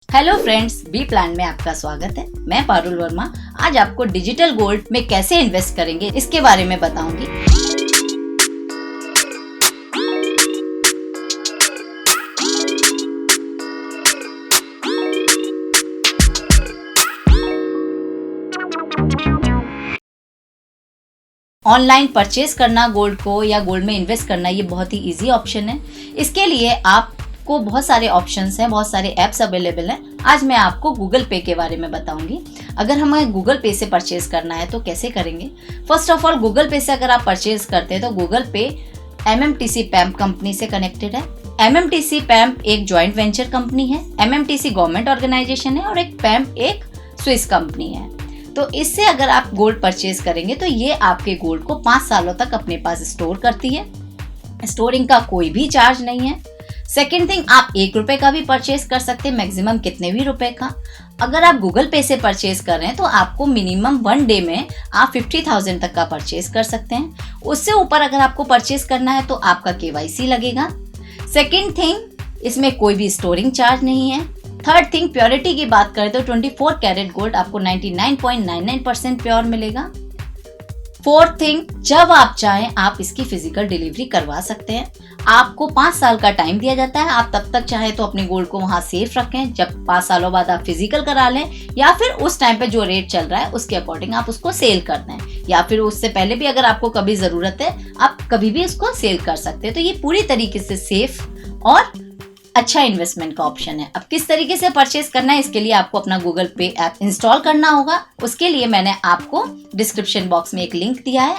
Hello friends, B plan में आपका स्वागत है। मैं पारुल वर्मा आज आपको डिजिटल गोल्ड में कैसे इन्वेस्ट करेंगे इसके बारे में बताऊंगी। ऑनलाइन परचेज करना गोल्ड को या गोल्ड में इन्वेस्ट करना ये बहुत ही इजी ऑप्शन है। इसके लिए आपको बहुत सारे ऑप्शंस हैं, बहुत सारे ऐप्स अवेलेबल हैं। आज मैं आपको गूगल पे के बारे में बताऊंगी। अगर हमें गूगल पे से परचेज करना है तो कैसे करेंगे। फर्स्ट ऑफ ऑल, गूगल पे से अगर आप परचेज करते हैं तो गूगल पे MMTC पैम्प कंपनी से कनेक्टेड है। MMTC पैम्प एक जॉइंट वेंचर कंपनी है। MMTC गवर्नमेंट ऑर्गेनाइजेशन है और एक पैम्प एक स्विस कंपनी है। तो इससे अगर आप गोल्ड परचेज करेंगे तो ये आपके गोल्ड को 5 सालों तक अपने पास स्टोर करती है। स्टोरिंग का कोई भी चार्ज नहीं है। सेकेंड थिंग, आप 1 रुपए का भी परचेज कर सकते हैं, मैक्सिमम कितने भी रुपए का। अगर आप गूगल पे से परचेज कर रहे हैं तो आपको मिनिमम 1 डे में आप 50,000 तक का परचेज कर सकते हैं। उससे ऊपर अगर आपको परचेज करना है तो आपका KYC लगेगा। सेकेंड थिंग, इसमें कोई भी स्टोरिंग चार्ज नहीं है। थर्ड थिंग, प्योरिटी की बात करें तो 24 कैरेट गोल्ड आपको 99.99% प्योर मिलेगा। फोर्थ थिंग, जब आप चाहें आप इसकी फिजिकल डिलीवरी करवा सकते हैं। आपको 5 साल का टाइम दिया जाता है। आप तब तक चाहे तो अपने गोल्ड को वहां सेफ रखें, जब 5 सालों बाद आप फिजिकल करा लें, या फिर उस टाइम पे जो रेट चल रहा है उसके अकॉर्डिंग आप उसको सेल कर दें, या फिर उससे पहले भी अगर आपको कभी जरूरत है आप कभी भी उसको सेल कर सकते हैं। तो ये पूरी तरीके से सेफ और अच्छा इन्वेस्टमेंट का ऑप्शन है। अब किस तरीके से परचेज करना है, इसके लिए आपको अपना गूगल पे ऐप इंस्टॉल करना होगा। उसके लिए मैंने आपको डिस्क्रिप्शन बॉक्स में एक लिंक दिया है।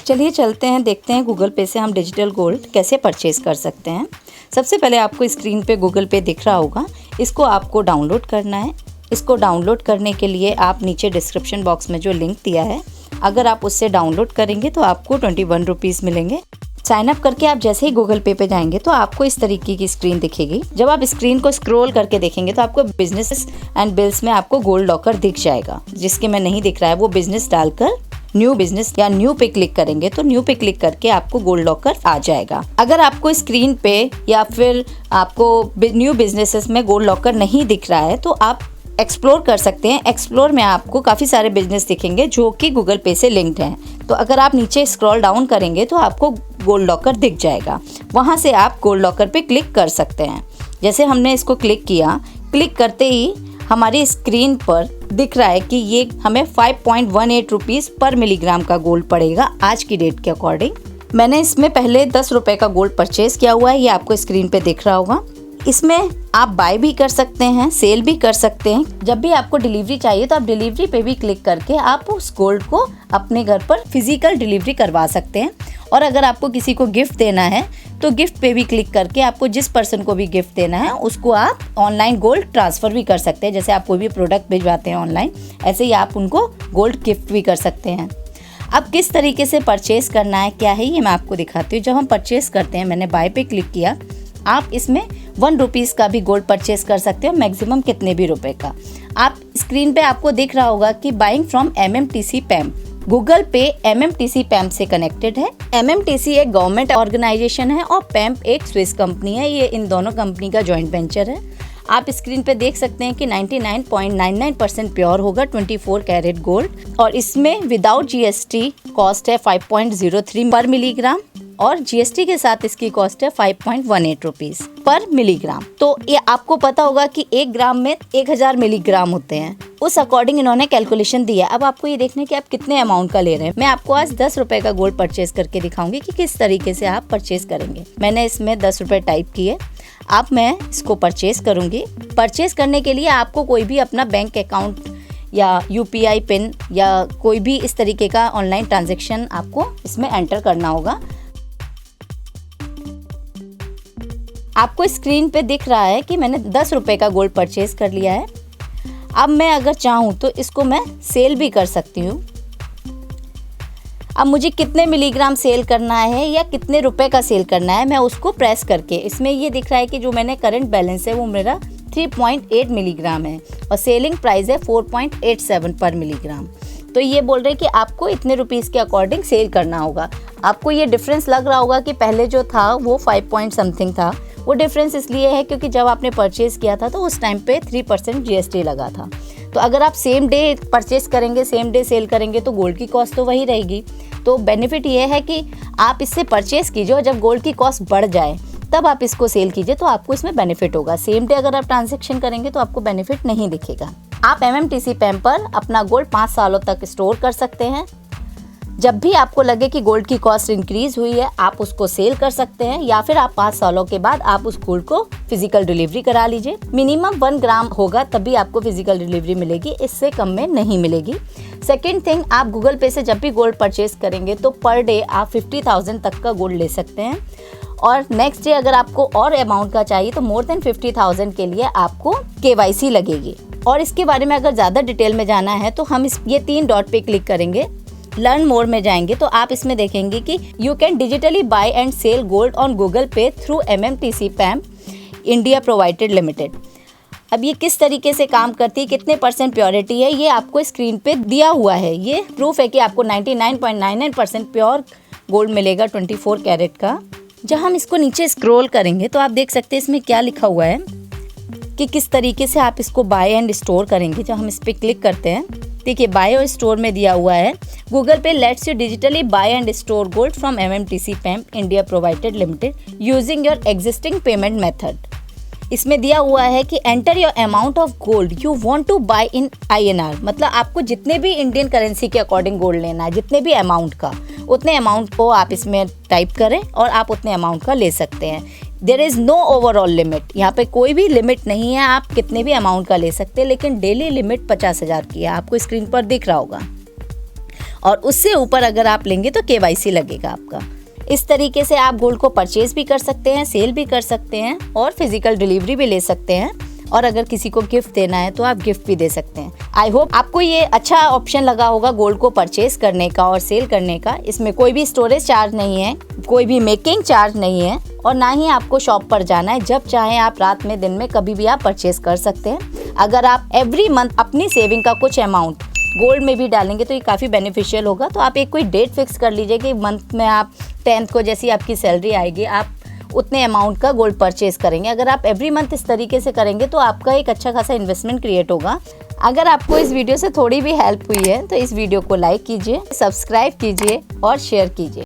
चलिए चलते हैं, देखते हैं गूगल पे से हम डिजिटल गोल्ड कैसे परचेज कर सकते हैं। सबसे पहले आपको स्क्रीन पे गूगल पे दिख रहा होगा, इसको आपको डाउनलोड करना है। इसको डाउनलोड करने के लिए आप नीचे डिस्क्रिप्शन बॉक्स में जो लिंक दिया है, अगर आप उससे डाउनलोड करेंगे तो आपको 21 रुपीज़ मिलेंगे। साइन अप करके आप जैसे ही गूगल पे पे जाएंगे तो आपको इस तरीके की स्क्रीन दिखेगी। जब आप स्क्रीन को स्क्रॉल करके देखेंगे तो आपको बिजनेस एंड बिल्स में आपको गोल्ड लॉकर दिख जाएगा। जिसके में नहीं दिख रहा है वो बिजनेस डालकर न्यू बिजनेस या न्यू पे क्लिक करेंगे तो न्यू पे क्लिक करके आपको गोल्ड लॉकर आ जाएगा। अगर आपको स्क्रीन पे या फिर आपको न्यू बिजनेसेस में गोल्ड लॉकर नहीं दिख रहा है तो आप एक्सप्लोर कर सकते हैं। एक्सप्लोर में आपको काफ़ी सारे बिजनेस दिखेंगे जो कि गूगल पे से लिंक्ड हैं। तो अगर आप नीचे स्क्रॉल डाउन करेंगे तो आपको गोल्ड लॉकर दिख जाएगा। वहाँ से आप गोल्ड लॉकर पे क्लिक कर सकते हैं। जैसे हमने इसको क्लिक किया, क्लिक करते ही हमारी स्क्रीन पर दिख रहा है कि ये हमें 5.18 रुपीज़ पर मिलीग्राम का गोल्ड पड़ेगा आज की डेट के अकॉर्डिंग। मैंने इसमें पहले 10 रुपये का गोल्ड परचेज़ किया हुआ है, ये आपको स्क्रीन पे दिख रहा होगा। इसमें आप बाय भी कर सकते हैं, सेल भी कर सकते हैं। जब भी आपको डिलीवरी चाहिए तो आप डिलीवरी पे भी क्लिक करके आप उस गोल्ड को अपने घर पर फिजिकल डिलीवरी करवा सकते हैं। और अगर आपको किसी को गिफ्ट देना है तो गिफ्ट पे भी क्लिक करके आपको जिस पर्सन को भी गिफ्ट देना है उसको आप ऑनलाइन गोल्ड ट्रांसफ़र भी कर सकते हैं। जैसे आप कोई भी प्रोडक्ट भिजवाते हैं ऑनलाइन, ऐसे ही आप उनको गोल्ड गिफ्ट भी कर सकते हैं। अब किस तरीके से परचेज़ करना है, क्या है, ये मैं आपको दिखाती हूँ। जब हम परचेज़ करते हैं, मैंने बाय पे क्लिक किया, आप इसमें 1 रुपीज़ का भी गोल्ड परचेज कर सकते हो, मैक्सिमम कितने भी रुपए का। आप स्क्रीन पे आपको दिख रहा होगा कि बाइंग फ्रॉम MMTC पैम्प। गूगल पे MMTC पैम्प से कनेक्टेड है। MMTC एक गवर्नमेंट ऑर्गेनाइजेशन है और पैम्प एक स्विस कंपनी है। ये इन दोनों कंपनी का जॉइंट वेंचर है। आप स्क्रीन पे देख सकते हैं कि 99.99% प्योर होगा 24 कैरेट गोल्ड, और इसमें विदाउट GST कॉस्ट है 5.03 पर मिलीग्राम, और GST के साथ इसकी कॉस्ट है 5.18 रुपीज़ पर मिलीग्राम। तो ये आपको पता होगा कि 1 ग्राम में 1000 मिलीग्राम होते हैं, उस अकॉर्डिंग इन्होंने कैलकुलेशन दिया। अब आपको ये देखना है कि आप कितने अमाउंट का ले रहे हैं। मैं आपको आज 10 रुपए का गोल्ड परचेज करके दिखाऊंगी कि किस तरीके से आप परचेज करेंगे। मैंने इसमें 10 रुपए टाइप किए। अब मैं इसको परचेज करूंगी। परचेज करने के लिए आपको कोई भी अपना बैंक अकाउंट या UPI पिन या कोई भी इस तरीके का ऑनलाइन ट्रांजेक्शन आपको इसमें एंटर करना होगा। आपको स्क्रीन पे दिख रहा है कि मैंने 10 रुपए का गोल्ड परचेज कर लिया है। अब मैं अगर चाहूँ तो इसको मैं सेल भी कर सकती हूँ। अब मुझे कितने मिलीग्राम सेल करना है या कितने रुपए का सेल करना है, मैं उसको प्रेस करके, इसमें ये दिख रहा है कि जो मैंने करंट बैलेंस है वो मेरा 3.8 मिलीग्राम है और सेलिंग प्राइस है 4.87 पर मिलीग्राम। तो ये बोल रहे हैं कि आपको इतने रुपीज़ के अकॉर्डिंग सेल करना होगा। आपको ये डिफरेंस लग रहा होगा कि पहले जो था वो 5 पॉइंट समथिंग था, वो डिफरेंस इसलिए है क्योंकि जब आपने परचेज़ किया था तो उस टाइम पे 3% GST लगा था। तो अगर आप सेम डे परचेज़ करेंगे, सेम डे सेल करेंगे तो गोल्ड की कॉस्ट तो वही रहेगी। तो बेनिफिट ये है कि आप इससे परचेज़ कीजिए और जब गोल्ड की कॉस्ट बढ़ जाए तब आप इसको सेल कीजिए, तो आपको इसमें बेनिफिट होगा। सेम डे अगर आप ट्रांजैक्शन करेंगे तो आपको बेनिफिट नहीं दिखेगा। आप MMTC PAM पर अपना गोल्ड 5 सालों तक स्टोर कर सकते हैं। जब भी आपको लगे कि गोल्ड की कॉस्ट इंक्रीज हुई है, आप उसको सेल कर सकते हैं, या फिर आप 5 सालों के बाद आप उस गोल्ड को फिजिकल डिलीवरी करा लीजिए। मिनिमम 1 ग्राम होगा तभी आपको फिजिकल डिलीवरी मिलेगी, इससे कम में नहीं मिलेगी। सेकेंड थिंग, आप गूगल पे से जब भी गोल्ड परचेज करेंगे तो पर डे आप 50,000 तक का गोल्ड ले सकते हैं। और नेक्स्ट डे अगर आपको और अमाउंट का चाहिए तो मोर देन 50,000 के लिए आपको KYC लगेगी। और इसके बारे में अगर ज़्यादा डिटेल में जाना है तो हम ये 3 डॉट पे क्लिक करेंगे, लर्न मोर में जाएंगे तो आप इसमें देखेंगे कि you can digitally buy and sell gold on Google Pay through MMTC PAM India provided limited. अब ये किस तरीके से काम करती है, कितने % प्योरिटी है, ये आपको स्क्रीन पे दिया हुआ है। ये प्रूफ है कि आपको 99.99% प्योर गोल्ड मिलेगा 24 कैरेट का। जब हम इसको नीचे स्क्रॉल करेंगे तो आप देख सकते हैं इसमें क्या लिखा हुआ है कि किस तरीके से आप इसको बाय एंड स्टोर करेंगे। जब हम इस पर क्लिक करते हैं, देखिए बाय और स्टोर में दिया हुआ है गूगल पे lets you digitally buy and store gold from MMTC PAM India provided limited using your existing payment method. इसमें दिया हुआ है कि enter your amount of gold you want to buy in INR, मतलब आपको जितने भी इंडियन करेंसी के अकॉर्डिंग गोल्ड लेना है, जितने भी अमाउंट का, उतने अमाउंट को आप इसमें टाइप करें और आप उतने अमाउंट का ले सकते हैं। There is no overall limit, यहाँ पे कोई भी लिमिट नहीं है, आप कितने भी अमाउंट का ले सकते हैं, लेकिन डेली लिमिट 50,000 की है, आपको स्क्रीन पर दिख रहा होगा। और उससे ऊपर अगर आप लेंगे तो KYC लगेगा आपका। इस तरीके से आप गोल्ड को परचेज भी कर सकते हैं, सेल भी कर सकते हैं और फिजिकल डिलीवरी भी ले सकते हैं। और अगर किसी को गिफ्ट देना है तो आप गिफ्ट भी दे सकते हैं। आई होप आपको ये अच्छा ऑप्शन लगा होगा गोल्ड को परचेज करने का और सेल करने का। इसमें कोई भी स्टोरेज चार्ज नहीं है, कोई भी मेकिंग चार्ज नहीं है और ना ही आपको शॉप पर जाना है। जब चाहें आप रात में, दिन में, कभी भी आप परचेज कर सकते हैं। अगर आप एवरी मंथ अपनी सेविंग का कुछ अमाउंट गोल्ड में भी डालेंगे तो ये काफ़ी बेनिफिशियल होगा। तो आप एक कोई डेट फिक्स कर लीजिए कि मंथ में आप 10th को जैसी आपकी सैलरी आएगी आप उतने अमाउंट का गोल्ड परचेज करेंगे। अगर आप एवरी मंथ इस तरीके से करेंगे तो आपका एक अच्छा खासा इन्वेस्टमेंट क्रिएट होगा। अगर आपको इस वीडियो से थोड़ी भी हेल्प हुई है तो इस वीडियो को लाइक कीजिए, सब्सक्राइब कीजिए और शेयर कीजिए।